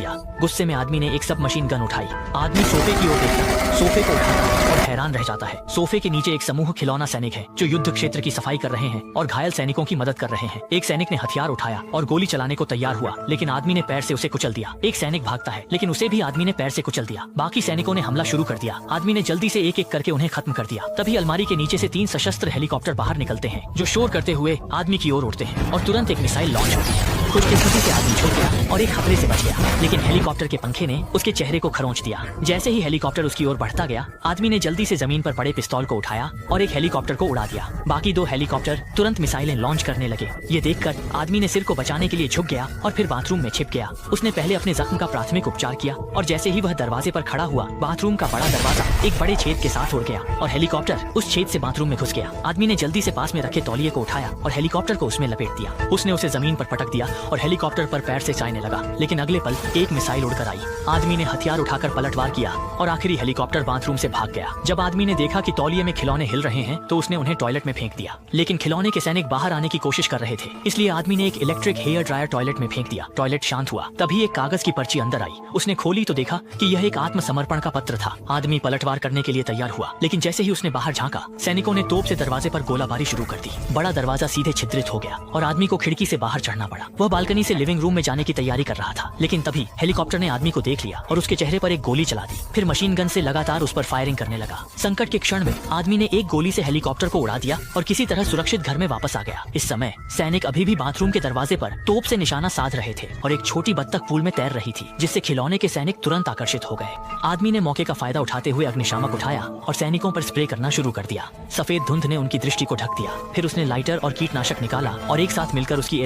दिया। गुस्से में आदमी ने एक सब मशीन गन उठाई। आदमी सोफे की ओर देखता है, सोफे को उठाता है और हैरान रह जाता है। सोफे के नीचे एक समूह खिलौना सैनिक है जो युद्ध क्षेत्र की सफाई कर रहे हैं और घायल सैनिकों की मदद कर रहे हैं। एक सैनिक ने हथियार उठाया और गोली चलाने को तैयार हुआ, लेकिन आदमी ने पैर से उसे कुचल दिया। एक सैनिक भागता है, लेकिन उसे भी आदमी ने पैर से कुचल दिया। बाकी सैनिकों ने हमला शुरू कर दिया। आदमी ने जल्दी से एक एक करके उन्हें खत्म कर दिया। तभी अलमारी के नीचे से 3 सशस्त्र हेलीकॉप्टर बाहर निकलते हैं जो शोर करते हुए आदमी की ओर उड़ते हैं और तुरंत एक मिसाइल लॉन्च होती है। खुशकिस्मती से आदमी छूट गया और एक खतरे से बच गया, लेकिन हेलीकॉप्टर के पंखे ने उसके चेहरे को खरोंच दिया। जैसे ही हेलीकॉप्टर उसकी ओर बढ़ता गया, आदमी ने जल्दी से जमीन पर पड़े पिस्तौल को उठाया और एक हेलीकॉप्टर को उड़ा दिया। बाकी 2 हेलीकॉप्टर तुरंत मिसाइलें लॉन्च करने लगे। ये देखकर आदमी ने सिर को बचाने के लिए झुक गया और फिर बाथरूम में छिप गया। उसने पहले अपने जख्म का प्राथमिक उपचार किया और जैसे ही वह दरवाजे पर खड़ा हुआ, बाथरूम का बड़ा दरवाजा एक बड़े छेद के साथ उड़ गया और हेलीकॉप्टर उस छेद से बाथरूम में घुस गया। आदमी ने जल्दी से पास में रखे तौलिए को उठाया और हेलीकॉप्टर को उसमें लपेट दिया। उसने उसे जमीन पर पटक दिया और हेलीकॉप्टर पर पैर से चाहने लगा, लेकिन अगले पल एक मिसाइल उड़कर आई। आदमी ने हथियार उठाकर पलटवार किया और आखिरी हेलीकॉप्टर बाथरूम से भाग गया। जब आदमी ने देखा कि तौलिए में खिलौने हिल रहे हैं तो उसने उन्हें टॉयलेट में फेंक दिया, लेकिन खिलौने के सैनिक बाहर आने की कोशिश कर रहे थे, इसलिए आदमी ने एक इलेक्ट्रिक हेयर ड्रायर टॉयलेट में फेंक दिया। टॉयलेट शांत हुआ। तभी एक कागज की पर्ची अंदर आई। उसने खोली तो देखा कि यह एक आत्मसमर्पण का पत्र था। आदमी पलटवार करने के लिए तैयार हुआ, लेकिन जैसे ही उसने बाहर झांका, सैनिकों ने तोप से दरवाजे पर गोलाबारी शुरू कर दी। बड़ा दरवाजा सीधे छिद्रित हो गया और आदमी को खिड़की से बाहर चढ़ना पड़ा। वह बालकनी से लिविंग रूम में जाने की तैयारी कर रहा था, लेकिन तभी हेलीकॉप्टर ने आदमी को देख लिया और उसके चेहरे पर एक गोली चला दी। फिर मशीन गन से लगातार उस पर फायरिंग करने लगा। संकट के क्षण में आदमी ने एक गोली से हेलीकॉप्टर को उड़ा दिया और किसी तरह सुरक्षित घर में वापस आ गया। इस समय सैनिक अभी भी बाथरूम के दरवाजे पर तोप से निशाना साध रहे थे और एक छोटी बत्तख पूल में तैर रही थी, जिससे खिलौने के सैनिक तुरंत आकर्षित हो गए। आदमी ने मौके का फायदा उठाते हुए अग्निशामक उठाया और सैनिकों पर स्प्रे करना शुरू कर दिया। सफेद धुंध ने उनकी दृष्टि को ढक दिया। फिर उसने लाइटर और कीटनाशक निकाला और एक साथ मिलकर उसकी